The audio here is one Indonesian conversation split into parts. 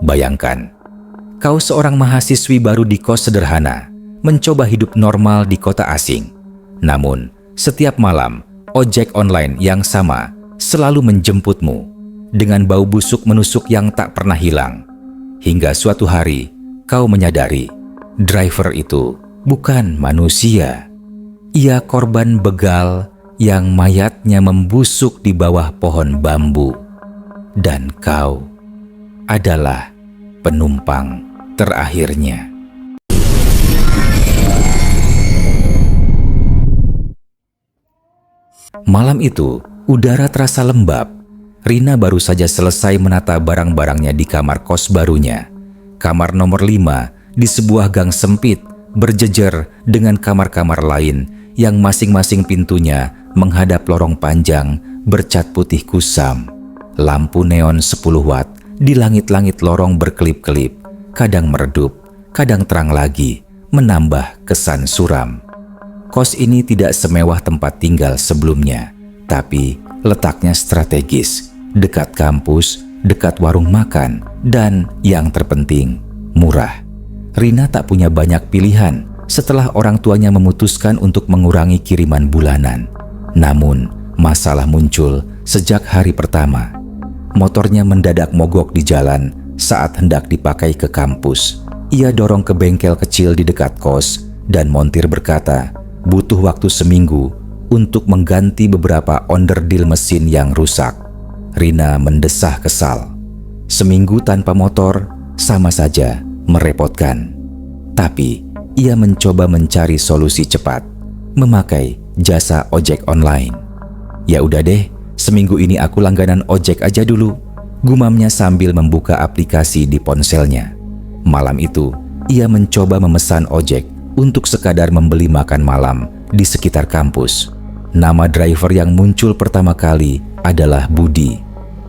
Bayangkan, kau seorang mahasiswi baru di kos sederhana, mencoba hidup normal di kota asing. Namun, setiap malam, ojek online yang sama selalu menjemputmu dengan bau busuk menusuk yang tak pernah hilang. Hingga suatu hari, kau menyadari driver itu bukan manusia. Ia korban begal yang mayatnya membusuk di bawah pohon bambu. Dan kau adalah penumpang terakhirnya. Malam itu, udara terasa lembab. Rina baru saja selesai menata barang-barangnya di kamar kos barunya. Kamar nomor 5 di sebuah gang sempit berjejer dengan kamar-kamar lain yang masing-masing pintunya menghadap lorong panjang bercat putih kusam. Lampu neon 10 watt di langit-langit lorong berkelip-kelip, kadang meredup, kadang terang lagi, menambah kesan suram. Kos ini tidak semewah tempat tinggal sebelumnya, tapi letaknya strategis, dekat kampus, dekat warung makan, dan yang terpenting, murah. Rina tak punya banyak pilihan setelah orang tuanya memutuskan untuk mengurangi kiriman bulanan. Namun, masalah muncul sejak hari pertama. Motornya mendadak mogok di jalan saat hendak dipakai ke kampus. Ia dorong ke bengkel kecil di dekat kos dan montir berkata, butuh waktu seminggu untuk mengganti beberapa onderdil mesin yang rusak. Rina mendesah kesal. Seminggu tanpa motor sama saja merepotkan. Tapi ia mencoba mencari solusi cepat, memakai jasa ojek online. Ya udah deh, seminggu ini aku langganan ojek aja dulu, gumamnya sambil membuka aplikasi di ponselnya. Malam itu, ia mencoba memesan ojek untuk sekadar membeli makan malam di sekitar kampus. Nama driver yang muncul pertama kali adalah Budi.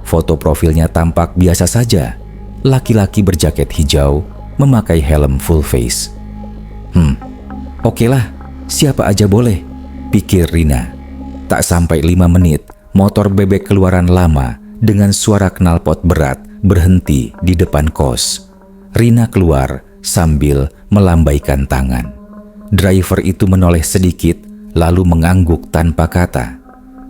Foto profilnya tampak biasa saja. Laki-laki berjaket hijau, memakai helm full face. Oke lah, siapa aja boleh, pikir Rina. Tak sampai 5 menit, motor bebek keluaran lama dengan suara knalpot berat berhenti di depan kos. Rina keluar sambil melambaikan tangan. Driver itu menoleh sedikit lalu mengangguk tanpa kata.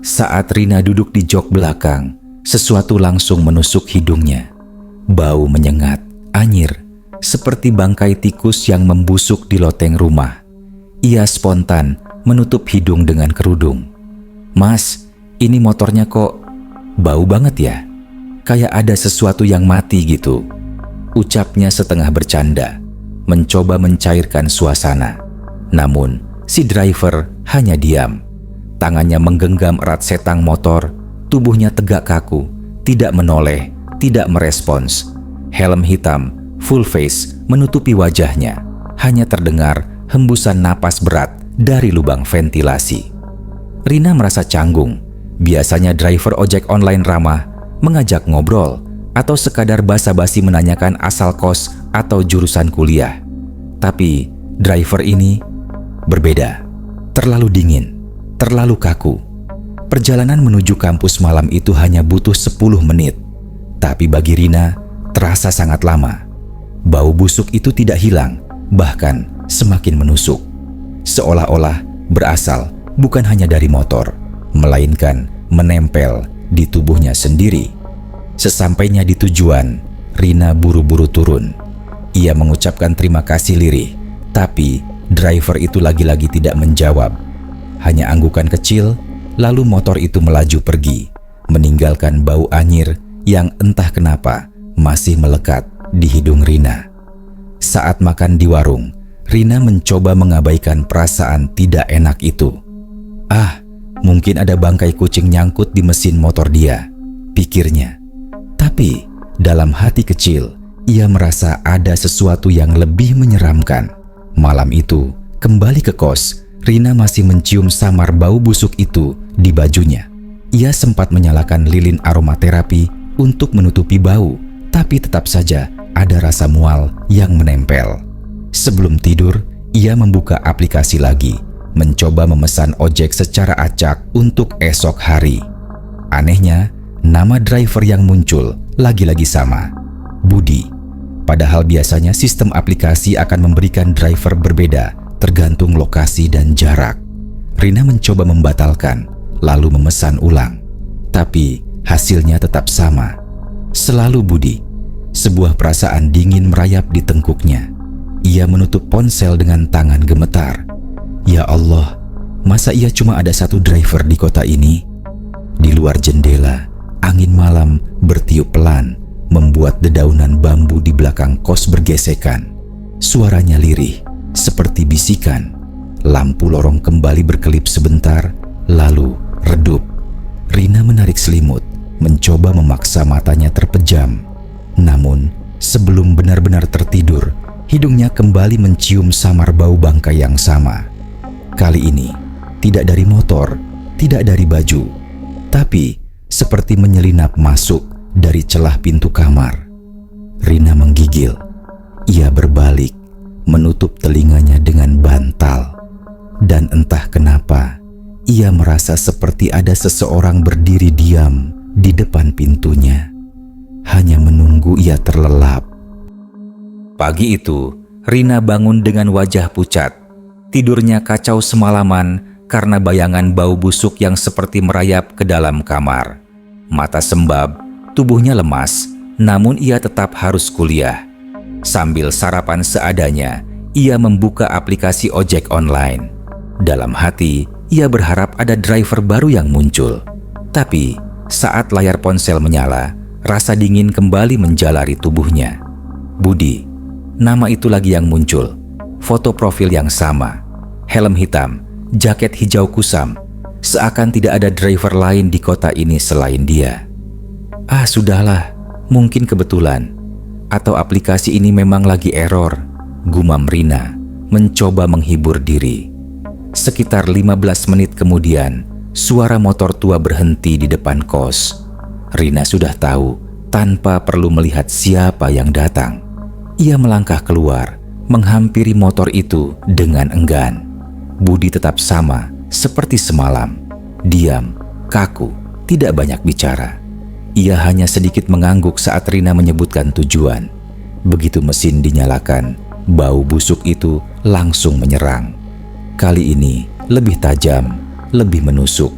Saat Rina duduk di jok belakang, sesuatu langsung menusuk hidungnya. Bau menyengat, anyir, seperti bangkai tikus yang membusuk di loteng rumah. Ia spontan menutup hidung dengan kerudung. Mas, ini motornya kok bau banget ya? Kayak ada sesuatu yang mati gitu. Ucapnya setengah bercanda, mencoba mencairkan suasana. Namun, si driver hanya diam. Tangannya menggenggam erat setang motor, tubuhnya tegak kaku, tidak menoleh, tidak merespons. Helm hitam, full face menutupi wajahnya. Hanya terdengar hembusan napas berat dari lubang ventilasi. Rina merasa canggung. Biasanya driver ojek online ramah, mengajak ngobrol, atau sekadar basa-basi menanyakan asal kos atau jurusan kuliah. Tapi driver ini berbeda. Terlalu dingin, terlalu kaku. Perjalanan menuju kampus malam itu hanya butuh 10 menit. Tapi bagi Rina, terasa sangat lama. Bau busuk itu tidak hilang, bahkan semakin menusuk. Seolah-olah berasal bukan hanya dari motor, melainkan menempel di tubuhnya sendiri. Sesampainya di tujuan, Rina buru-buru turun. Ia mengucapkan terima kasih lirih, tapi driver itu lagi-lagi tidak menjawab. Hanya anggukan kecil, lalu motor itu melaju pergi, meninggalkan bau anyir yang entah kenapa masih melekat di hidung Rina. Saat makan di warung, Rina mencoba mengabaikan perasaan tidak enak itu. Mungkin ada bangkai kucing nyangkut di mesin motor dia, pikirnya. Tapi dalam hati kecil, ia merasa ada sesuatu yang lebih menyeramkan. Malam itu, kembali ke kos, Rina masih mencium samar bau busuk itu di bajunya. Ia sempat menyalakan lilin aromaterapi untuk menutupi bau, tapi tetap saja ada rasa mual yang menempel. Sebelum tidur, ia membuka aplikasi lagi, mencoba memesan ojek secara acak untuk esok hari. Anehnya, nama driver yang muncul lagi-lagi sama, Budi. Padahal biasanya sistem aplikasi akan memberikan driver berbeda tergantung lokasi dan jarak. Rina mencoba membatalkan, lalu memesan ulang. Tapi hasilnya tetap sama. Selalu Budi. Sebuah perasaan dingin merayap di tengkuknya. Ia menutup ponsel dengan tangan gemetar. Ya Allah, masa ia cuma ada satu driver di kota ini? Di luar jendela, angin malam bertiup pelan, membuat dedaunan bambu di belakang kos bergesekan. Suaranya lirih, seperti bisikan. Lampu lorong kembali berkelip sebentar, lalu redup. Rina menarik selimut, mencoba memaksa matanya terpejam. Namun, sebelum benar-benar tertidur, hidungnya kembali mencium samar bau bangkai yang sama. Kali ini, tidak dari motor, tidak dari baju, tapi seperti menyelinap masuk dari celah pintu kamar. Rina menggigil. Ia berbalik, menutup telinganya dengan bantal. Dan entah kenapa, ia merasa seperti ada seseorang berdiri diam di depan pintunya, hanya menunggu ia terlelap. Pagi itu, Rina bangun dengan wajah pucat. Tidurnya kacau semalaman karena bayangan bau busuk yang seperti merayap ke dalam kamar. Mata sembab, tubuhnya lemas, namun ia tetap harus kuliah. Sambil sarapan seadanya, ia membuka aplikasi ojek online. Dalam hati, ia berharap ada driver baru yang muncul. Tapi, saat layar ponsel menyala, rasa dingin kembali menjalari tubuhnya. Budi, nama itu lagi yang muncul. Foto profil yang sama, helm hitam, jaket hijau kusam. Seakan tidak ada driver lain di kota ini selain dia. Ah, sudahlah, mungkin kebetulan. Atau aplikasi ini memang lagi error, gumam Rina, mencoba menghibur diri. Sekitar 15 menit kemudian, suara motor tua berhenti di depan kos. Rina sudah tahu tanpa perlu melihat siapa yang datang. Ia melangkah keluar, menghampiri motor itu dengan enggan. Budi tetap sama seperti semalam. Diam, kaku, tidak banyak bicara. Ia hanya sedikit mengangguk saat Rina menyebutkan tujuan. Begitu mesin dinyalakan, bau busuk itu langsung menyerang. Kali ini lebih tajam, lebih menusuk.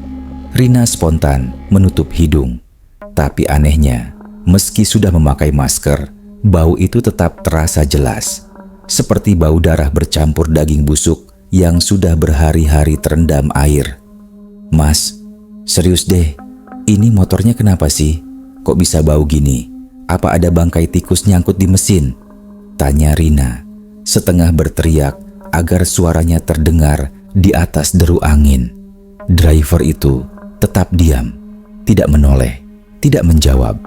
Rina spontan menutup hidung. Tapi anehnya, meski sudah memakai masker, bau itu tetap terasa jelas. Seperti bau darah bercampur daging busuk yang sudah berhari-hari terendam air. Mas, serius deh, ini motornya kenapa sih? Kok bisa bau gini? Apa ada bangkai tikus nyangkut di mesin? Tanya Rina, setengah berteriak agar suaranya terdengar di atas deru angin. Driver itu tetap diam, tidak menoleh, tidak menjawab,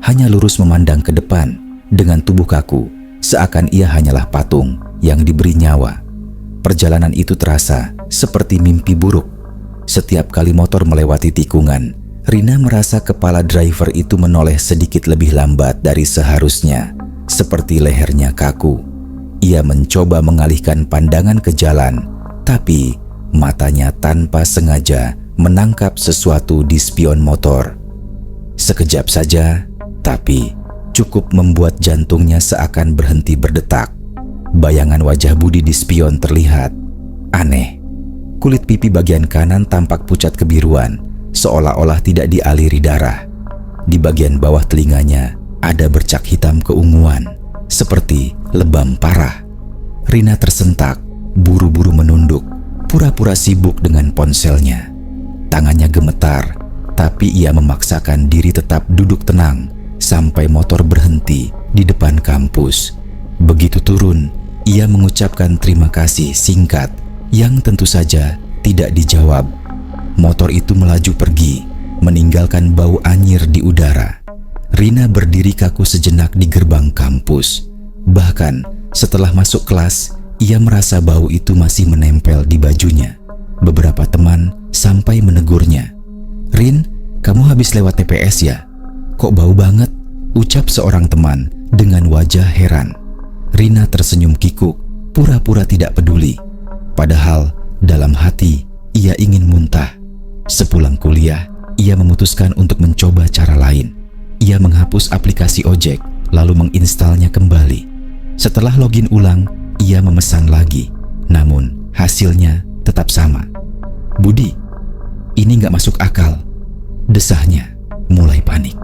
hanya lurus memandang ke depan dengan tubuh kaku, seakan ia hanyalah patung yang diberi nyawa. Perjalanan itu terasa seperti mimpi buruk. Setiap kali motor melewati tikungan, Rina merasa kepala driver itu menoleh sedikit lebih lambat dari seharusnya, seperti lehernya kaku. Ia mencoba mengalihkan pandangan ke jalan, tapi matanya tanpa sengaja menangkap sesuatu di spion motor. Sekejap saja, tapi cukup membuat jantungnya seakan berhenti berdetak. Bayangan wajah Budi di spion terlihat aneh. Kulit pipi bagian kanan tampak pucat kebiruan, seolah-olah tidak dialiri darah. Di bagian bawah telinganya ada bercak hitam keunguan, seperti lebam parah. Rina tersentak, buru-buru menunduk, pura-pura sibuk dengan ponselnya. Tangannya gemetar, tapi ia memaksakan diri tetap duduk tenang sampai motor berhenti di depan kampus. Begitu turun, ia mengucapkan terima kasih singkat yang tentu saja tidak dijawab. Motor itu melaju pergi, meninggalkan bau anyir di udara. Rina berdiri kaku sejenak di gerbang kampus. Bahkan setelah masuk kelas, ia merasa bau itu masih menempel di bajunya. Beberapa teman sampai menegurnya. "Rin, kamu habis lewat TPS ya? Kok bau banget?" ucap seorang teman dengan wajah heran. Rina tersenyum kikuk, pura-pura tidak peduli. Padahal dalam hati ia ingin muntah. Sepulang kuliah, ia memutuskan untuk mencoba cara lain. Ia menghapus aplikasi ojek, lalu menginstalnya kembali. Setelah login ulang, ia memesan lagi. Namun hasilnya tetap sama. "Budi, ini nggak masuk akal," desahnya. Mulai panik.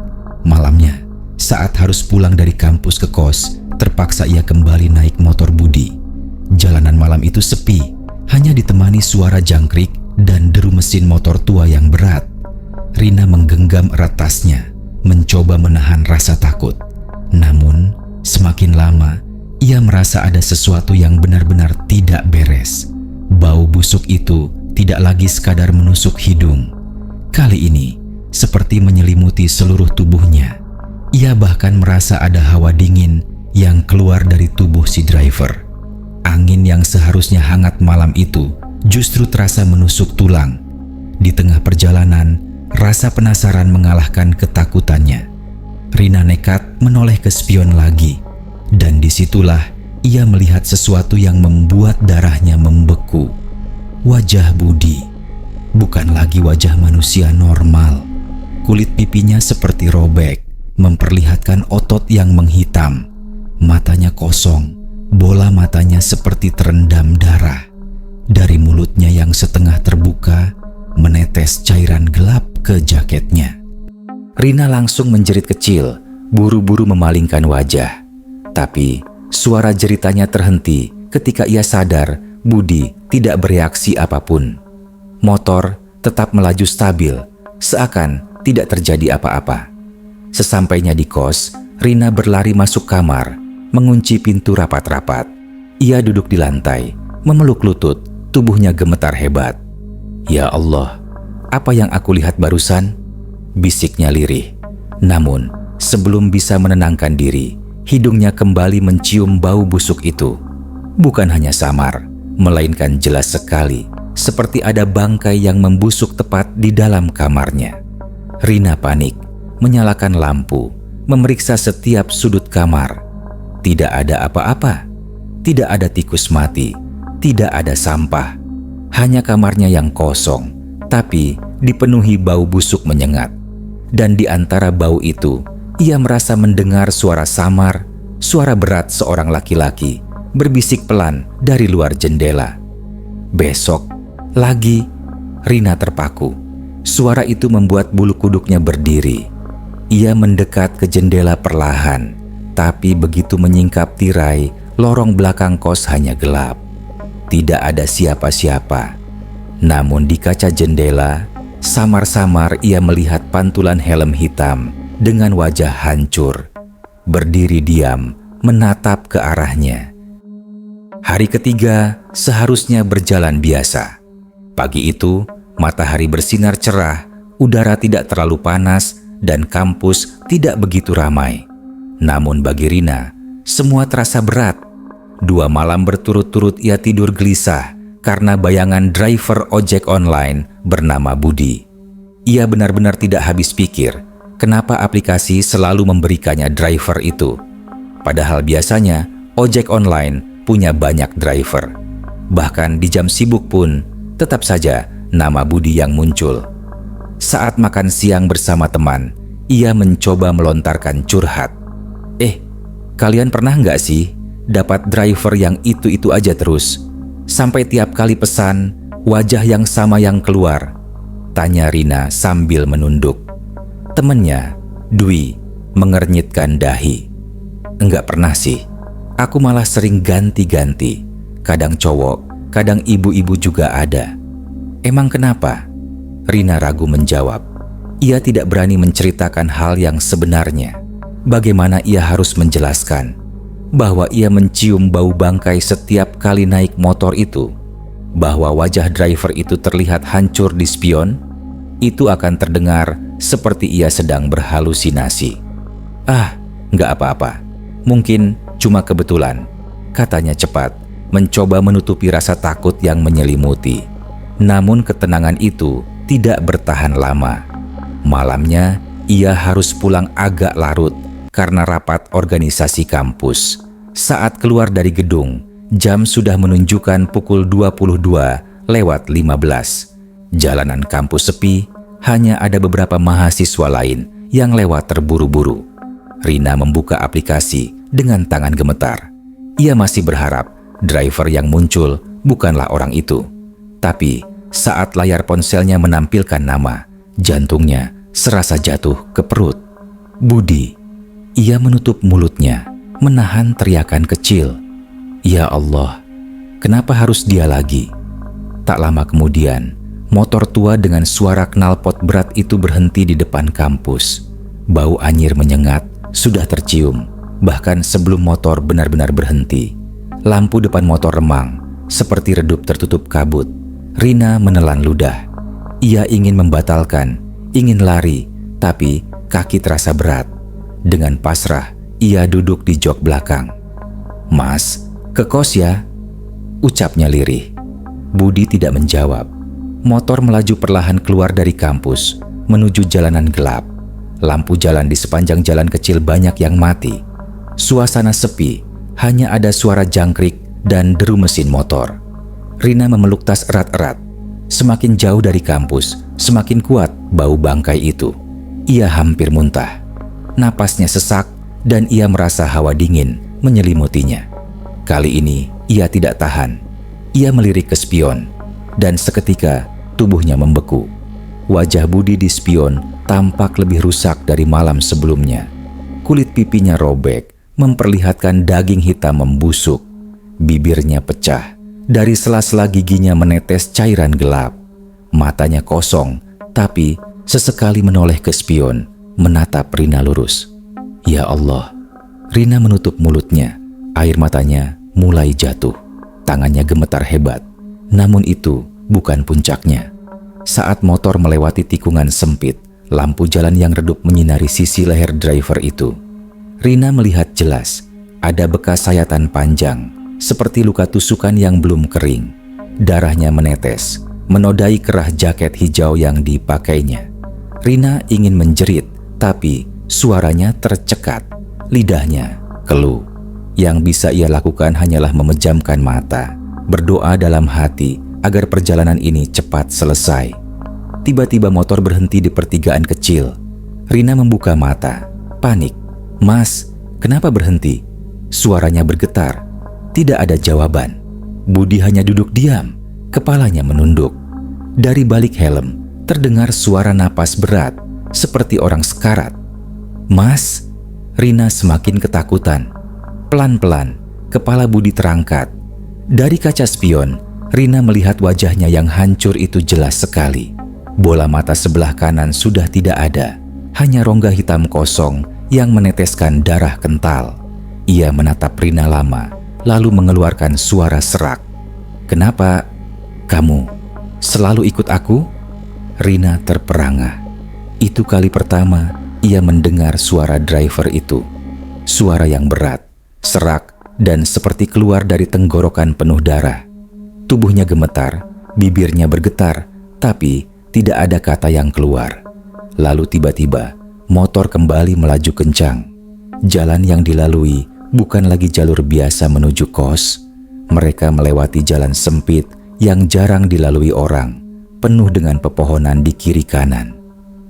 Malamnya, saat harus pulang dari kampus ke kos, terpaksa ia kembali naik motor Budi. Jalanan malam itu sepi, hanya ditemani suara jangkrik dan deru mesin motor tua yang berat. Rina menggenggam erat tasnya, mencoba menahan rasa takut. Namun, semakin lama, ia merasa ada sesuatu yang benar-benar tidak beres. Bau busuk itu tidak lagi sekadar menusuk hidung. Kali ini, seperti menyelimuti seluruh tubuhnya. Ia bahkan merasa ada hawa dingin yang keluar dari tubuh si driver. Angin yang seharusnya hangat malam itu justru terasa menusuk tulang. Di tengah perjalanan, rasa penasaran mengalahkan ketakutannya. Rina nekat menoleh ke spion lagi, dan disitulah ia melihat sesuatu yang membuat darahnya membeku. Wajah Budi bukan lagi wajah manusia normal. Kulit pipinya seperti robek, memperlihatkan otot yang menghitam. Matanya kosong, bola matanya seperti terendam darah. Dari mulutnya yang setengah terbuka, menetes cairan gelap ke jaketnya. Rina langsung menjerit kecil, buru-buru memalingkan wajah. Tapi suara jeritanya terhenti ketika ia sadar Budi tidak bereaksi apapun. Motor tetap melaju stabil, seakan tidak terjadi apa-apa. Sesampainya di kos, Rina berlari masuk kamar, mengunci pintu rapat-rapat. Ia duduk di lantai, memeluk lutut, tubuhnya gemetar hebat. "Ya Allah, apa yang aku lihat barusan?" bisiknya lirih. Namun, sebelum bisa menenangkan diri, hidungnya kembali mencium bau busuk itu. Bukan hanya samar, melainkan jelas sekali, seperti ada bangkai yang membusuk tepat di dalam kamarnya. Rina panik, menyalakan lampu, memeriksa setiap sudut kamar. Tidak ada apa-apa. Tidak ada tikus mati, tidak ada sampah. Hanya kamarnya yang kosong, tapi dipenuhi bau busuk menyengat. Dan di antara bau itu, ia merasa mendengar suara samar, suara berat seorang laki-laki berbisik pelan dari luar jendela. Besok, lagi, Rina terpaku. Suara itu membuat bulu kuduknya berdiri. Ia mendekat ke jendela perlahan, tapi begitu menyingkap tirai, lorong belakang kos hanya gelap. Tidak ada siapa-siapa. Namun di kaca jendela, samar-samar ia melihat pantulan helm hitam dengan wajah hancur, berdiri diam, menatap ke arahnya. Hari ketiga seharusnya berjalan biasa. Pagi itu, matahari bersinar cerah, udara tidak terlalu panas, dan kampus tidak begitu ramai. Namun bagi Rina, semua terasa berat. 2 malam berturut-turut ia tidur gelisah karena bayangan driver ojek online bernama Budi. Ia benar-benar tidak habis pikir kenapa aplikasi selalu memberikannya driver itu. Padahal biasanya ojek online punya banyak driver. Bahkan di jam sibuk pun tetap saja nama Budi yang muncul. Saat makan siang bersama teman, ia mencoba melontarkan curhat. Kalian pernah nggak sih dapat driver yang itu-itu aja terus? Sampai tiap kali pesan, wajah yang sama yang keluar? Tanya Rina sambil menunduk. Temennya, Dwi, mengernyitkan dahi. Enggak pernah sih, aku malah sering ganti-ganti. Kadang cowok, kadang ibu-ibu juga ada. Emang kenapa? Rina ragu menjawab. Ia tidak berani menceritakan hal yang sebenarnya. Bagaimana ia harus menjelaskan bahwa ia mencium bau bangkai setiap kali naik motor itu? Bahwa wajah driver itu terlihat hancur di spion? Itu akan terdengar seperti ia sedang berhalusinasi. Nggak apa-apa. Mungkin cuma kebetulan, katanya cepat, mencoba menutupi rasa takut yang menyelimuti. Namun ketenangan itu tidak bertahan lama. Malamnya, ia harus pulang agak larut karena rapat organisasi kampus. Saat keluar dari gedung, jam sudah menunjukkan pukul 22:15. Jalanan kampus sepi, hanya ada beberapa mahasiswa lain yang lewat terburu-buru. Rina membuka aplikasi dengan tangan gemetar. Ia masih berharap driver yang muncul bukanlah orang itu. Tapi saat layar ponselnya menampilkan nama, jantungnya serasa jatuh ke perut. Budi. Ia menutup mulutnya, menahan teriakan kecil. Ya Allah, kenapa harus dia lagi? Tak lama kemudian, motor tua dengan suara knalpot berat itu berhenti di depan kampus. Bau anyir menyengat sudah tercium, bahkan sebelum motor benar-benar berhenti. Lampu depan motor remang, seperti redup tertutup kabut. Rina menelan ludah. Ia ingin membatalkan, ingin lari, tapi kaki terasa berat. Dengan pasrah, ia duduk di jok belakang. "Mas, ke kos ya?" ucapnya lirih. Budi tidak menjawab. Motor melaju perlahan keluar dari kampus, menuju jalanan gelap. Lampu jalan di sepanjang jalan kecil banyak yang mati. Suasana sepi, hanya ada suara jangkrik dan deru mesin motor. Rina memeluk tas erat-erat. Semakin jauh dari kampus, semakin kuat bau bangkai itu. Ia hampir muntah. Napasnya sesak dan ia merasa hawa dingin menyelimutinya. Kali ini ia tidak tahan. Ia melirik ke spion dan seketika tubuhnya membeku. Wajah Budi di spion tampak lebih rusak dari malam sebelumnya. Kulit pipinya robek, memperlihatkan daging hitam membusuk. Bibirnya pecah, dari sela-sela giginya menetes cairan gelap. Matanya kosong, tapi sesekali menoleh ke spion, menatap Rina lurus. Ya Allah, Rina menutup mulutnya. Air matanya mulai jatuh. Tangannya gemetar hebat. Namun itu bukan puncaknya. Saat motor melewati tikungan sempit, lampu jalan yang redup menyinari sisi leher driver itu. Rina melihat jelas ada bekas sayatan panjang, seperti luka tusukan yang belum kering. Darahnya menetes, menodai kerah jaket hijau yang dipakainya. Rina ingin menjerit, tapi suaranya tercekat. Lidahnya keluh. Yang bisa ia lakukan hanyalah memejamkan mata, berdoa dalam hati agar perjalanan ini cepat selesai. Tiba-tiba motor berhenti di pertigaan kecil. Rina membuka mata, panik. "Mas, kenapa berhenti?" Suaranya bergetar. Tidak ada jawaban. Budi hanya duduk diam, kepalanya menunduk. Dari balik helm terdengar suara napas berat, seperti orang sekarat. "Mas!" Rina semakin ketakutan. Pelan-pelan, kepala Budi terangkat. Dari kaca spion, Rina melihat wajahnya yang hancur itu jelas sekali. Bola mata sebelah kanan sudah tidak ada, hanya rongga hitam kosong yang meneteskan darah kental. Ia menatap Rina lama, lalu mengeluarkan suara serak. "Kenapa kamu selalu ikut aku?" Rina terperangah. Itu kali pertama ia mendengar suara driver itu. Suara yang berat, serak, dan seperti keluar dari tenggorokan penuh darah. Tubuhnya gemetar, bibirnya bergetar, tapi tidak ada kata yang keluar. Lalu tiba-tiba, motor kembali melaju kencang. Jalan yang dilalui bukan lagi jalur biasa menuju kos. Mereka melewati jalan sempit yang jarang dilalui orang, penuh dengan pepohonan di kiri kanan.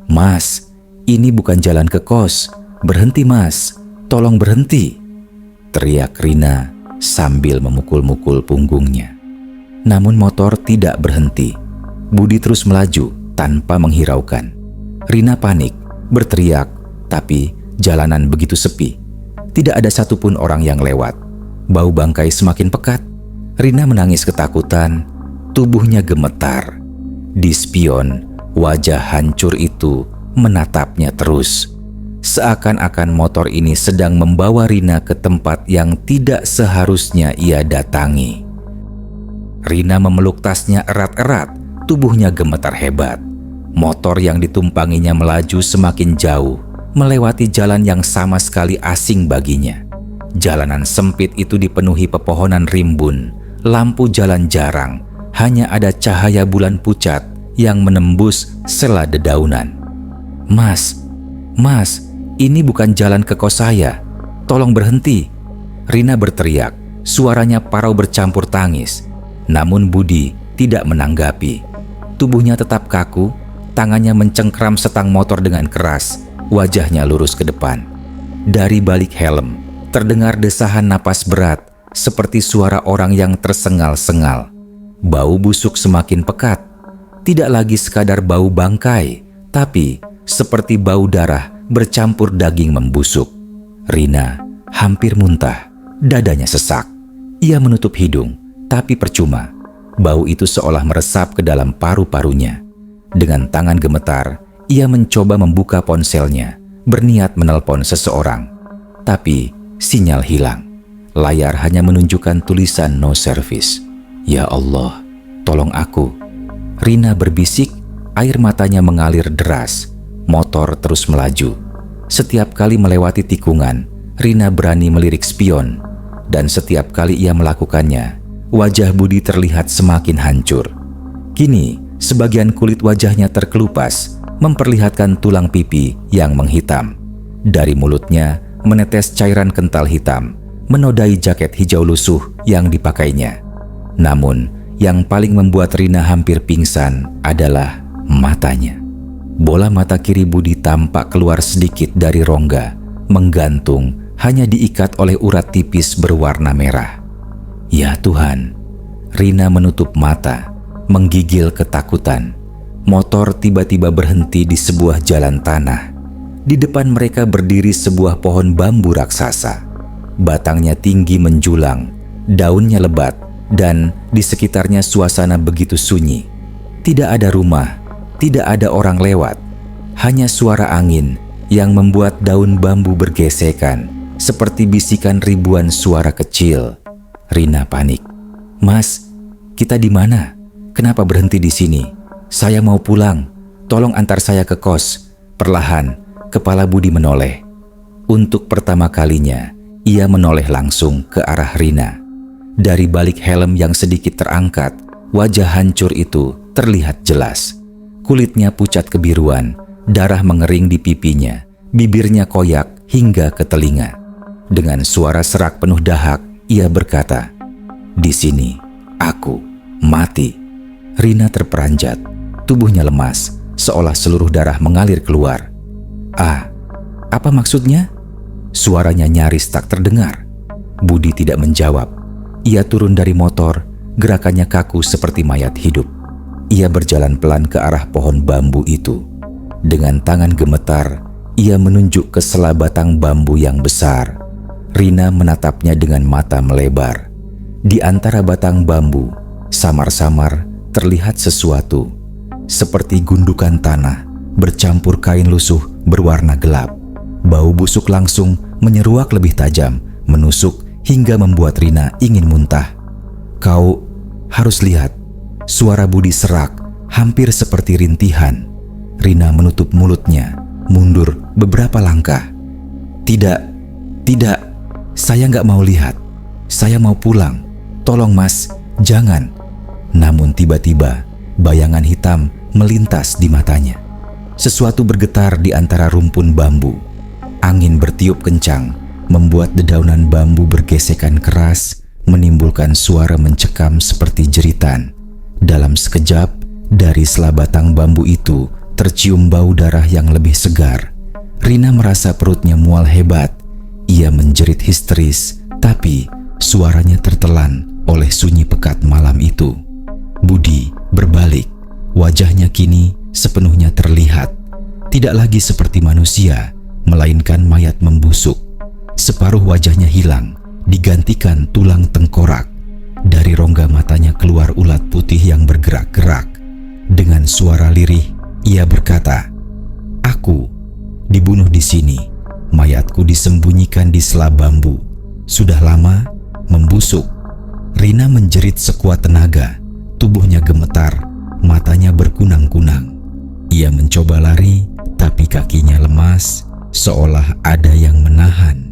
"Mas, ini bukan jalan ke kos. Berhenti, Mas. Tolong berhenti!" teriak Rina sambil memukul-mukul punggungnya. Namun motor tidak berhenti. Budi terus melaju tanpa menghiraukan. Rina panik, berteriak, tapi jalanan begitu sepi. Tidak ada satupun orang yang lewat. Bau bangkai semakin pekat. Rina menangis ketakutan, tubuhnya gemetar. Di spion, wajah hancur itu menatapnya terus. Seakan-akan motor ini sedang membawa Rina ke tempat yang tidak seharusnya ia datangi. Rina memeluk tasnya erat-erat, tubuhnya gemetar hebat. Motor yang ditumpanginya melaju semakin jauh, melewati jalan yang sama sekali asing baginya. Jalanan sempit itu dipenuhi pepohonan rimbun, lampu jalan jarang, hanya ada cahaya bulan pucat yang menembus sela dedaunan. Mas, ini bukan jalan ke kos saya. Tolong berhenti!" Rina berteriak, suaranya parau bercampur tangis. Namun Budi tidak menanggapi. Tubuhnya tetap kaku, tangannya mencengkram setang motor dengan keras, wajahnya lurus ke depan. Dari balik helm, terdengar desahan napas berat, seperti suara orang yang tersengal-sengal. Bau busuk semakin pekat, tidak lagi sekadar bau bangkai, tapi seperti bau darah bercampur daging membusuk. Rina hampir muntah, dadanya sesak. Ia menutup hidung, tapi percuma. Bau itu seolah meresap ke dalam paru-parunya. Dengan tangan gemetar, ia mencoba membuka ponselnya, berniat menelpon seseorang. Tapi sinyal hilang. Layar hanya menunjukkan tulisan no service. Ya Allah, tolong aku. Rina berbisik, air matanya mengalir deras. Motor terus melaju. Setiap kali melewati tikungan, Rina berani melirik spion. Dan setiap kali ia melakukannya, wajah Budi terlihat semakin hancur. Kini, sebagian kulit wajahnya terkelupas, memperlihatkan tulang pipi yang menghitam. Dari mulutnya menetes cairan kental hitam, menodai jaket hijau lusuh yang dipakainya. Namun, yang paling membuat Rina hampir pingsan adalah matanya. Bola mata kiri Budi tampak keluar sedikit dari rongga, menggantung, hanya diikat oleh urat tipis berwarna merah. Ya Tuhan, Rina menutup mata, menggigil ketakutan. Motor tiba-tiba berhenti di sebuah jalan tanah. Di depan mereka berdiri sebuah pohon bambu raksasa. Batangnya tinggi menjulang, daunnya lebat, dan di sekitarnya suasana begitu sunyi. Tidak ada rumah, tidak ada orang lewat, hanya suara angin yang membuat daun bambu bergesekan, seperti bisikan ribuan suara kecil. Rina panik. Mas, kita di mana? Kenapa berhenti di sini? Saya mau pulang. Tolong antar saya ke kos. Perlahan, kepala Budi menoleh. Untuk pertama kalinya, ia menoleh langsung ke arah Rina. Dari balik helm yang sedikit terangkat, wajah hancur itu terlihat jelas. Kulitnya pucat kebiruan, darah mengering di pipinya, bibirnya koyak hingga ke telinga. Dengan suara serak penuh dahak, ia berkata, "Di sini, aku mati." Rina terperanjat, tubuhnya lemas, seolah seluruh darah mengalir keluar. "Ah, apa maksudnya?" Suaranya nyaris tak terdengar. Budi tidak menjawab. Ia turun dari motor, gerakannya kaku seperti mayat hidup. Ia berjalan pelan ke arah pohon bambu itu. Dengan tangan gemetar, ia menunjuk ke sela batang bambu yang besar. Rina menatapnya dengan mata melebar. Di antara batang bambu, samar-samar terlihat sesuatu. Seperti gundukan tanah, bercampur kain lusuh berwarna gelap. Bau busuk langsung menyeruak lebih tajam, menusuk hingga membuat Rina ingin muntah. "Kau harus lihat." Suara Budi serak, hampir seperti rintihan. Rina menutup mulutnya, mundur beberapa langkah. Tidak, saya nggak mau lihat. Saya mau pulang. Tolong mas, jangan." Namun tiba-tiba, bayangan hitam melintas di matanya. Sesuatu bergetar di antara rumpun bambu. Angin bertiup kencang, membuat dedaunan bambu bergesekan keras, menimbulkan suara mencekam seperti jeritan. Dalam sekejap, dari sela batang bambu itu tercium bau darah yang lebih segar. Rina merasa perutnya mual hebat. Ia menjerit histeris, tapi suaranya tertelan oleh sunyi pekat malam itu. Budi berbalik, wajahnya kini sepenuhnya terlihat. Tidak lagi seperti manusia, melainkan mayat membusuk. Separuh wajahnya hilang, digantikan tulang tengkorak. Dari rongga matanya keluar ulat putih yang bergerak-gerak. Dengan suara lirih, ia berkata, "Aku dibunuh di sini. Mayatku disembunyikan di sela bambu. Sudah lama membusuk." Rina menjerit sekuat tenaga. Tubuhnya gemetar, matanya berkunang-kunang. Ia mencoba lari, tapi kakinya lemas, seolah ada yang menahan.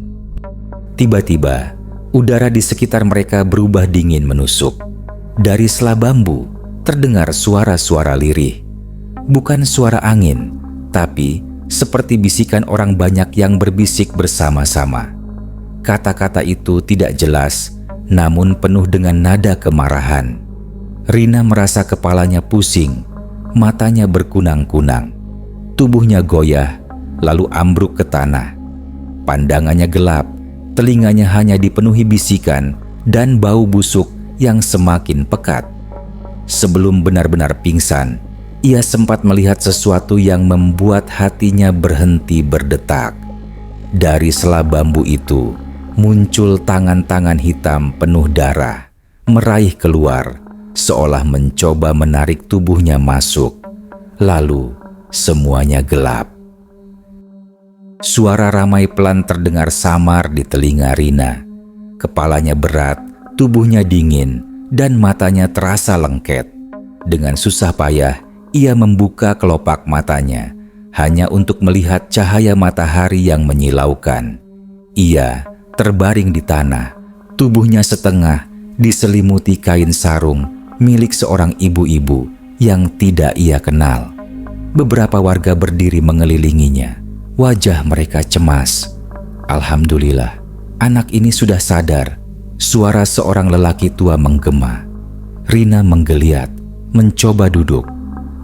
Tiba-tiba, udara di sekitar mereka berubah dingin menusuk. Dari sela bambu, terdengar suara-suara lirih. Bukan suara angin, tapi seperti bisikan orang banyak yang berbisik bersama-sama. Kata-kata itu tidak jelas, namun penuh dengan nada kemarahan. Rina merasa kepalanya pusing, matanya berkunang-kunang. Tubuhnya goyah, lalu ambruk ke tanah. Pandangannya gelap, telinganya hanya dipenuhi bisikan dan bau busuk yang semakin pekat. Sebelum benar-benar pingsan, ia sempat melihat sesuatu yang membuat hatinya berhenti berdetak. Dari sela bambu itu muncul tangan-tangan hitam penuh darah, meraih keluar, seolah mencoba menarik tubuhnya masuk. Lalu semuanya gelap. Suara ramai pelan terdengar samar di telinga Rina. Kepalanya berat, tubuhnya dingin, dan matanya terasa lengket. Dengan susah payah, ia membuka kelopak matanya, hanya untuk melihat cahaya matahari yang menyilaukan. Ia terbaring di tanah, tubuhnya setengah diselimuti kain sarung milik seorang ibu-ibu yang tidak ia kenal. Beberapa warga berdiri mengelilinginya. Wajah mereka cemas. Alhamdulillah, anak ini sudah sadar. Suara seorang lelaki tua menggema. Rina menggeliat, mencoba duduk.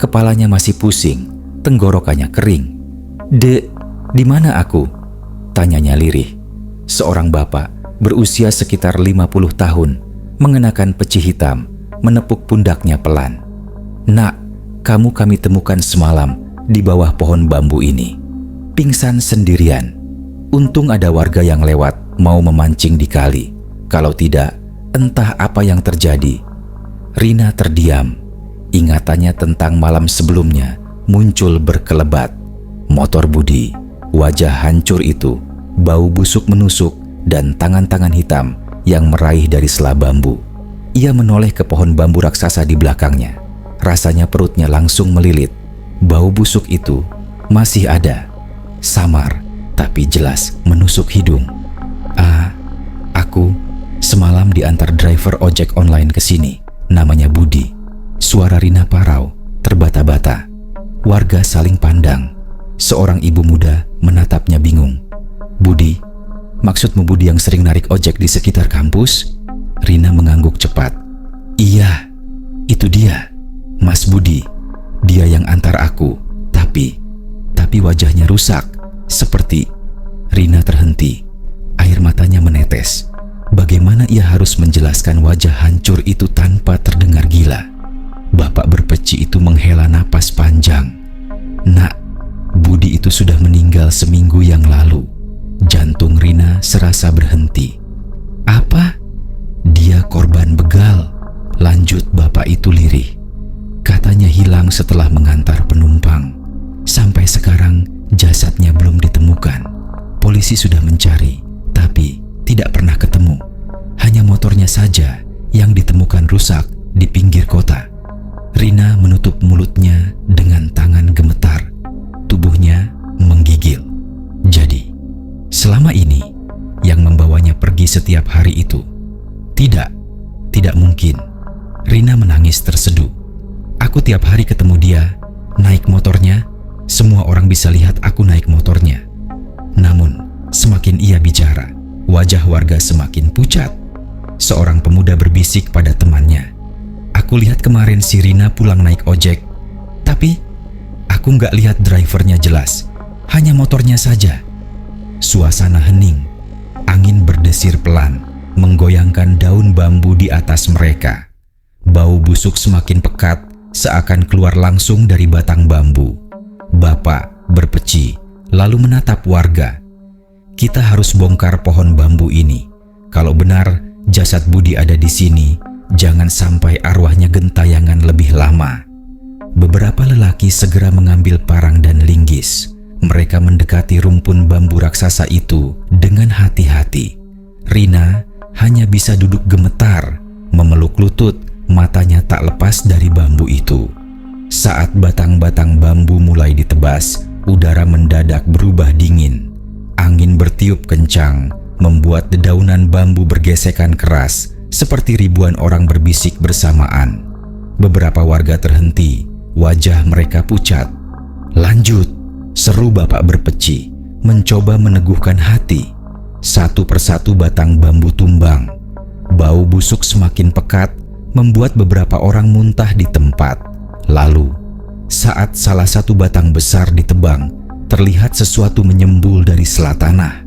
Kepalanya masih pusing, tenggorokannya kering. "Dek, di mana aku?" tanyanya lirih. Seorang bapak berusia sekitar 50 tahun, mengenakan peci hitam, menepuk pundaknya pelan. "Nak, kamu kami temukan semalam di bawah pohon bambu ini. Pingsan sendirian. Untung ada warga yang lewat mau memancing di kali. Kalau tidak, entah apa yang terjadi." Rina terdiam. Ingatannya tentang malam sebelumnya muncul berkelebat. Motor Budi, wajah hancur itu, bau busuk menusuk, dan tangan-tangan hitam yang meraih dari sela bambu. Ia menoleh ke pohon bambu raksasa di belakangnya. Rasanya perutnya langsung melilit. Bau busuk itu masih ada. Samar, tapi jelas menusuk hidung. Aku semalam diantar driver ojek online ke sini. Namanya Budi." Suara Rina parau, terbata-bata. Warga saling pandang. Seorang ibu muda menatapnya bingung. "Budi? Maksudmu Budi yang sering narik ojek di sekitar kampus?" Rina mengangguk cepat. "Iya, itu dia. Mas Budi. Dia yang antar aku. Tapi wajahnya rusak. Seperti..." Rina terhenti. Air matanya menetes. Bagaimana ia harus menjelaskan wajah hancur itu tanpa terdengar gila? Bapak berpeci itu menghela napas panjang. "Nak, Budi itu sudah meninggal seminggu yang lalu." Jantung Rina serasa berhenti. "Apa? Dia korban begal?" lanjut bapak itu lirih. "Katanya hilang setelah mengantar penumpang. Sampai sekarang jasadnya belum ditemukan. Polisi sudah mencari, tapi tidak pernah ketemu. Hanya motornya saja yang ditemukan rusak di pinggir kota." Rina menutup mulutnya dengan tangan gemetar. Tubuhnya menggigil. Jadi, selama ini yang membawanya pergi setiap hari itu? Tidak mungkin. Rina menangis terseduh. "Aku tiap hari ketemu dia, naik motornya. Semua orang bisa lihat aku naik motornya." Namun, semakin ia bicara, wajah warga semakin pucat. Seorang pemuda berbisik pada temannya, "Aku lihat kemarin si Rina pulang naik ojek, tapi aku nggak lihat drivernya jelas, hanya motornya saja." Suasana hening, angin berdesir pelan, menggoyangkan daun bambu di atas mereka. Bau busuk semakin pekat, seakan keluar langsung dari batang bambu. Bapak berpeci, lalu menatap warga. "Kita harus bongkar pohon bambu ini. Kalau benar jasad Budi ada di sini, jangan sampai arwahnya gentayangan lebih lama." Beberapa lelaki segera mengambil parang dan linggis. Mereka mendekati rumpun bambu raksasa itu dengan hati-hati. Rina hanya bisa duduk gemetar, memeluk lutut, matanya tak lepas dari bambu itu. Saat batang-batang bambu mulai ditebas, udara mendadak berubah dingin. Angin bertiup kencang, membuat dedaunan bambu bergesekan keras, seperti ribuan orang berbisik bersamaan. Beberapa warga terhenti, wajah mereka pucat. "Lanjut," seru bapak berpeci, mencoba meneguhkan hati. Satu persatu batang bambu tumbang. Bau busuk semakin pekat, membuat beberapa orang muntah di tempat. Lalu, saat salah satu batang besar ditebang, terlihat sesuatu menyembul dari sela tanah.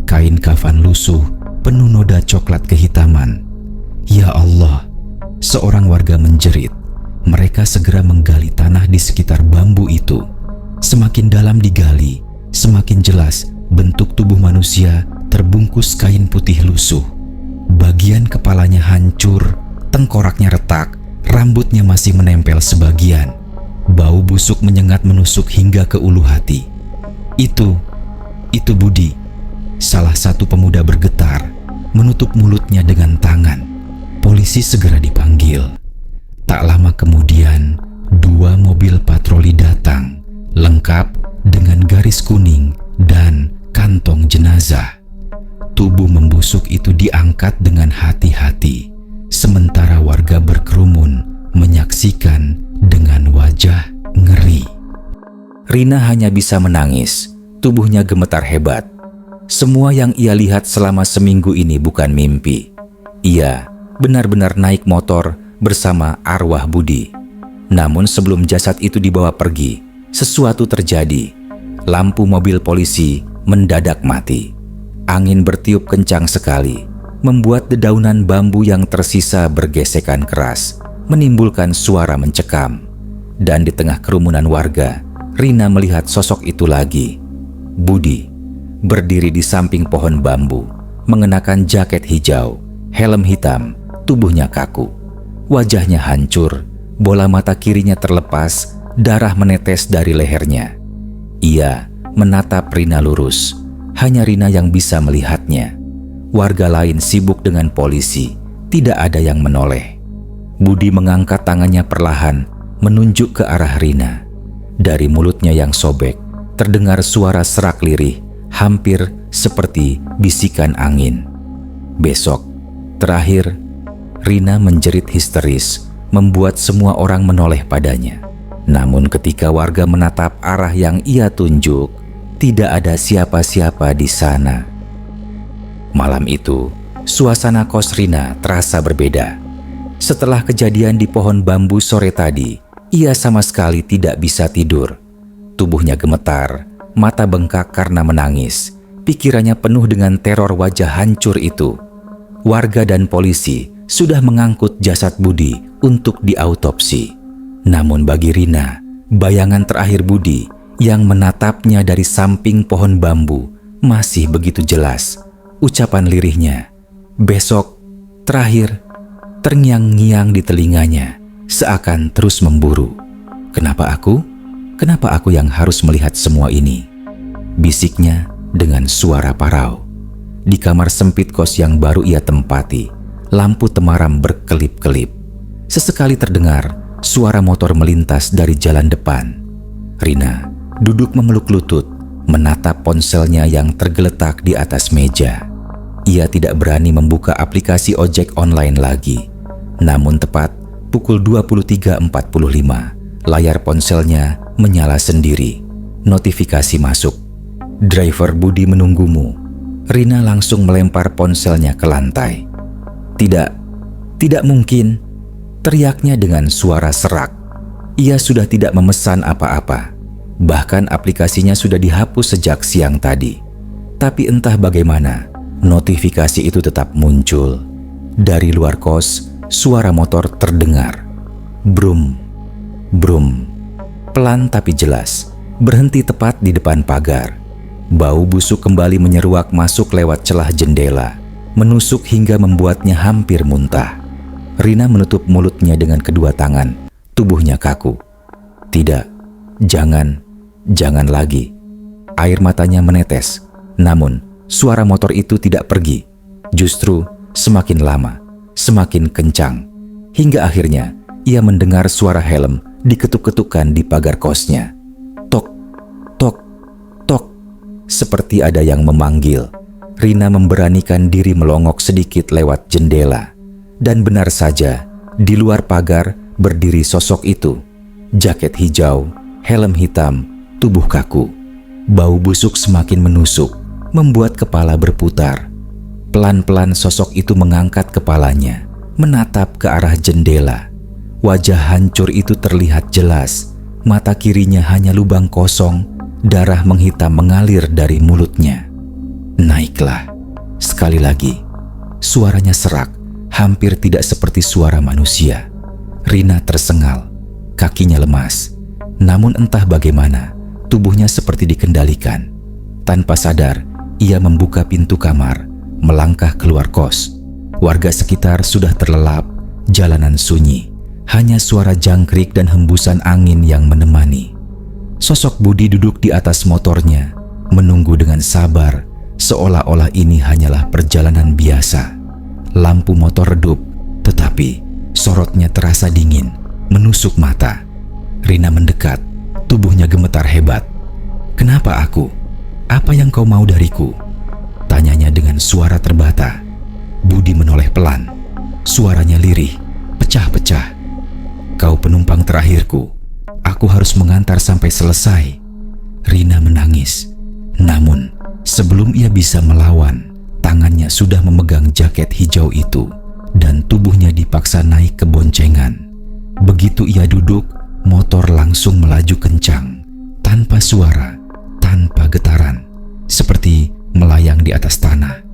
Kain kafan lusuh, penuh noda coklat kehitaman, Ya Allah, seorang warga menjerit. Mereka segera menggali tanah di sekitar bambu itu. Semakin dalam digali, semakin jelas bentuk tubuh manusia terbungkus kain putih lusuh. Bagian kepalanya hancur, tengkoraknya retak, rambutnya masih menempel sebagian. Bau busuk menyengat menusuk hingga ke ulu hati. Itu Budi. Salah satu pemuda bergetar, menutup mulutnya dengan tangan. Polisi segera dipanggil. Tak lama kemudian, 2 mobil patroli datang, lengkap dengan garis kuning dan kantong jenazah. Tubuh membusuk itu diangkat dengan hati-hati, sementara warga berkerumun menyaksikan dengan wajah ngeri. Rina hanya bisa menangis, tubuhnya gemetar hebat. Semua yang ia lihat selama seminggu ini bukan mimpi. Ia benar-benar naik motor bersama arwah Budi. Namun sebelum jasad itu dibawa pergi, sesuatu terjadi. Lampu mobil polisi mendadak mati. Angin bertiup kencang sekali, membuat dedaunan bambu yang tersisa bergesekan keras, menimbulkan suara mencekam. Dan di tengah kerumunan warga, Rina melihat sosok itu lagi. Budi berdiri di samping pohon bambu, mengenakan jaket hijau, helm hitam, tubuhnya kaku. Wajahnya hancur, bola mata kirinya terlepas, darah menetes dari lehernya. Ia menatap Rina lurus, hanya Rina yang bisa melihatnya. Warga lain sibuk dengan polisi, tidak ada yang menoleh. Budi mengangkat tangannya perlahan, menunjuk ke arah Rina. Dari mulutnya yang sobek, terdengar suara serak lirih, hampir seperti bisikan angin. Besok, terakhir, Rina menjerit histeris, membuat semua orang menoleh padanya. Namun ketika warga menatap arah yang ia tunjuk, tidak ada siapa-siapa di sana. Malam itu, suasana kos Rina terasa berbeda. Setelah kejadian di pohon bambu sore tadi, ia sama sekali tidak bisa tidur. Tubuhnya gemetar, mata bengkak karena menangis. Pikirannya penuh dengan teror wajah hancur itu. Warga dan polisi sudah mengangkut jasad Budi untuk diautopsi. Namun bagi Rina, bayangan terakhir Budi yang menatapnya dari samping pohon bambu masih begitu jelas. Ucapan lirihnya, "Besok, terakhir," terngiang-ngiang di telinganya, seakan terus memburu. Kenapa aku yang harus melihat semua ini?" Bisiknya dengan suara parau. Di kamar sempit kos yang baru ia tempati, lampu temaram berkelip-kelip. Sesekali terdengar suara motor melintas dari jalan depan. Rina duduk memeluk lutut, menatap ponselnya yang tergeletak di atas meja. Ia tidak berani membuka aplikasi ojek online lagi. Namun tepat pukul 23.45, layar ponselnya menyala sendiri. Notifikasi masuk. "Driver Budi menunggumu." Rina langsung melempar ponselnya ke lantai. Tidak mungkin," teriaknya dengan suara serak. Ia sudah tidak memesan apa-apa. Bahkan aplikasinya sudah dihapus sejak siang tadi. Tapi entah bagaimana, notifikasi itu tetap muncul. Dari luar kos, suara motor terdengar. Brum, brum. Pelan tapi jelas, berhenti tepat di depan pagar. Bau busuk kembali menyeruak masuk lewat celah jendela, menusuk hingga membuatnya hampir muntah. Rina menutup mulutnya dengan kedua tangan, tubuhnya kaku. "Tidak, jangan lagi." Air matanya menetes, namun suara motor itu tidak pergi. Justru semakin lama, semakin kencang, hingga akhirnya ia mendengar suara helm diketuk-ketukkan di pagar kosnya. Tok, tok, tok. Seperti ada yang memanggil. Rina memberanikan diri melongok sedikit lewat jendela. Dan benar saja, di luar pagar berdiri sosok itu. Jaket hijau, helm hitam, tubuh kaku. Bau busuk semakin menusuk, membuat kepala berputar. Pelan-pelan sosok itu mengangkat kepalanya, menatap ke arah jendela. Wajah hancur itu terlihat jelas. Mata kirinya hanya lubang kosong, darah menghitam mengalir dari mulutnya. "Naiklah." Sekali lagi, suaranya serak, hampir tidak seperti suara manusia. Rina tersengal, kakinya lemas. Namun entah bagaimana, tubuhnya seperti dikendalikan. Tanpa sadar, ia membuka pintu kamar, melangkah keluar kos. Warga sekitar sudah terlelap, jalanan sunyi. Hanya suara jangkrik dan hembusan angin yang menemani. Sosok Budi duduk di atas motornya, menunggu dengan sabar, seolah-olah ini hanyalah perjalanan biasa. Lampu motor redup, tetapi sorotnya terasa dingin, menusuk mata. Rina mendekat, tubuhnya gemetar hebat. "Kenapa aku? Apa yang kau mau dariku?" tanyanya dengan suara terbata. Budi menoleh pelan, suaranya lirih, pecah-pecah. "Kau penumpang terakhirku. Aku harus mengantar sampai selesai." Rina menangis. Namun, sebelum ia bisa melawan, tangannya sudah memegang jaket hijau itu dan tubuhnya dipaksa naik ke boncengan. Begitu ia duduk, motor langsung melaju kencang, tanpa suara, tanpa getaran, seperti melayang di atas tanah.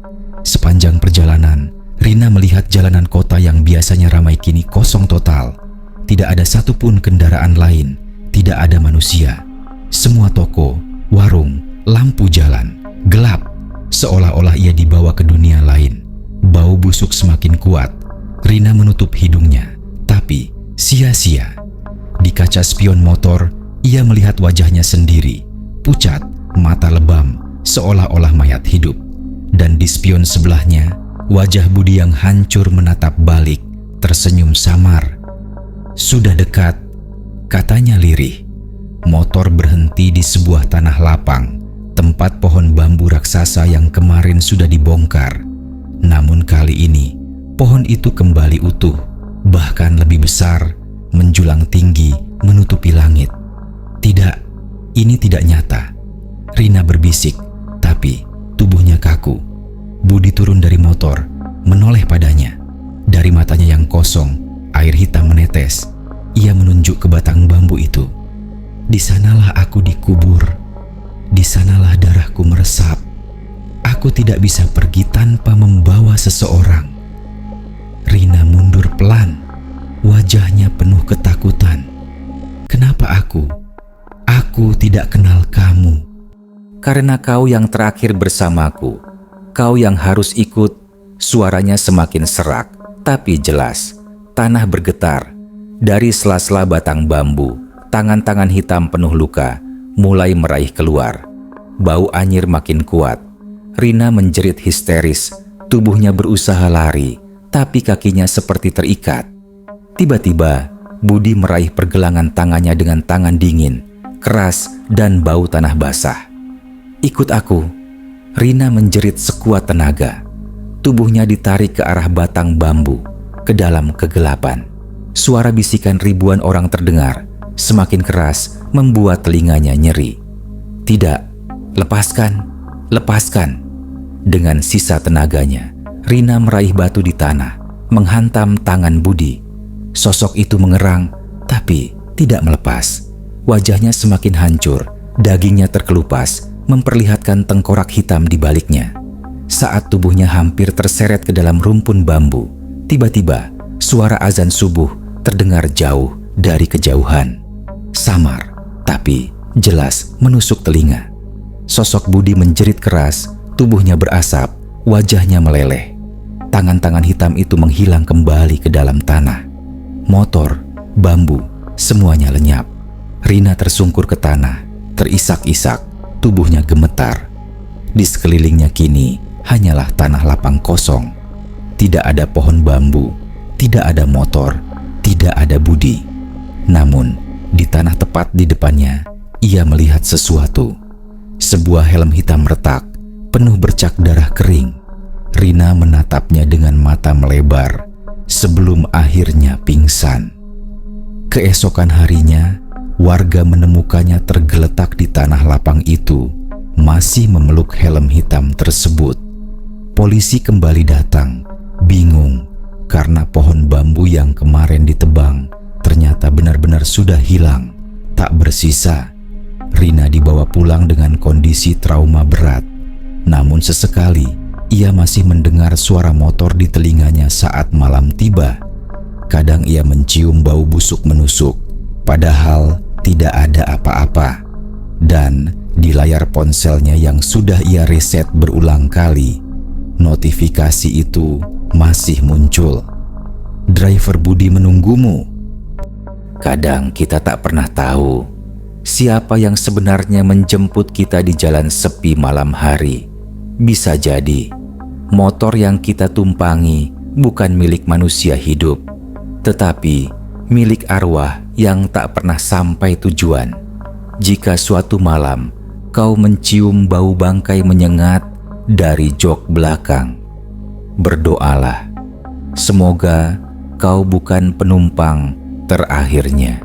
Sepanjang perjalanan, Rina melihat jalanan kota yang biasanya ramai kini kosong total. Tidak ada satupun kendaraan lain, tidak ada manusia. Semua toko, warung, lampu jalan, gelap, seolah-olah ia dibawa ke dunia lain. Bau busuk semakin kuat. Rina menutup hidungnya, tapi sia-sia. Di kaca spion motor, ia melihat wajahnya sendiri, pucat, mata lebam, seolah-olah mayat hidup. Dan di spion sebelahnya, wajah Budi yang hancur menatap balik, tersenyum samar. "Sudah dekat," katanya lirih. Motor berhenti di sebuah tanah lapang, tempat pohon bambu raksasa yang kemarin sudah dibongkar. Namun kali ini, pohon itu kembali utuh, bahkan lebih besar, menjulang tinggi, menutupi langit. "Tidak, ini tidak nyata," Rina berbisik, tapi tubuhnya kaku. Budi turun dari motor, menoleh padanya. Dari matanya yang kosong, air hitam menetes. Ia menunjuk ke batang bambu itu. "Di sanalah aku dikubur. Di sanalah darahku meresap. Aku tidak bisa pergi tanpa membawa seseorang." Rina mundur pelan, wajahnya penuh ketakutan. "Kenapa aku? Aku tidak kenal kamu." "Karena kau yang terakhir bersamaku. Kau yang harus ikut." Suaranya semakin serak, tapi jelas. Tanah bergetar. Dari sela-sela batang bambu, tangan-tangan hitam penuh luka mulai meraih keluar. Bau anyir makin kuat. Rina menjerit histeris. Tubuhnya berusaha lari, tapi kakinya seperti terikat. Tiba-tiba, Budi meraih pergelangan tangannya dengan tangan dingin, keras, dan bau tanah basah. "Ikut aku." Rina menjerit sekuat tenaga. Tubuhnya ditarik ke arah batang bambu, ke dalam kegelapan. Suara bisikan ribuan orang terdengar, semakin keras, membuat telinganya nyeri. "Tidak, lepaskan, lepaskan." Dengan sisa tenaganya, Rina meraih batu di tanah, menghantam tangan Budi. Sosok itu mengerang, tapi tidak melepas. Wajahnya semakin hancur, dagingnya terkelupas, memperlihatkan tengkorak hitam di baliknya. Saat tubuhnya hampir terseret ke dalam rumpun bambu, tiba-tiba suara azan subuh terdengar jauh dari kejauhan. Samar, tapi jelas menusuk telinga. Sosok Budi menjerit keras, tubuhnya berasap, wajahnya meleleh. Tangan-tangan hitam itu menghilang kembali ke dalam tanah. Motor, bambu, semuanya lenyap. Rina tersungkur ke tanah, terisak-isak, tubuhnya gemetar. Di sekelilingnya kini hanyalah tanah lapang kosong. Tidak ada pohon bambu, tidak ada motor, tidak ada Budi. Namun, di tanah tepat di depannya, ia melihat sesuatu. Sebuah helm hitam retak, penuh bercak darah kering. Rina menatapnya dengan mata melebar, sebelum akhirnya pingsan. Keesokan harinya, warga menemukannya tergeletak di tanah lapang itu, masih memeluk helm hitam tersebut. Polisi kembali datang, bingung, karena pohon bambu yang kemarin ditebang ternyata benar-benar sudah hilang, tak bersisa. Rina dibawa pulang dengan kondisi trauma berat. Namun sesekali ia masih mendengar suara motor di telinganya saat malam tiba. Kadang ia mencium bau busuk menusuk, padahal tidak ada apa-apa. Dan di layar ponselnya yang sudah ia reset berulang kali, notifikasi itu masih muncul. Driver Budi menunggumu. Kadang kita tak pernah tahu siapa yang sebenarnya menjemput kita di jalan sepi malam hari. Bisa jadi motor yang kita tumpangi bukan milik manusia hidup, tetapi milik arwah yang tak pernah sampai tujuan. Jika suatu malam kau mencium bau bangkai menyengat dari jok belakang, berdoalah, semoga kau bukan penumpang terakhirnya.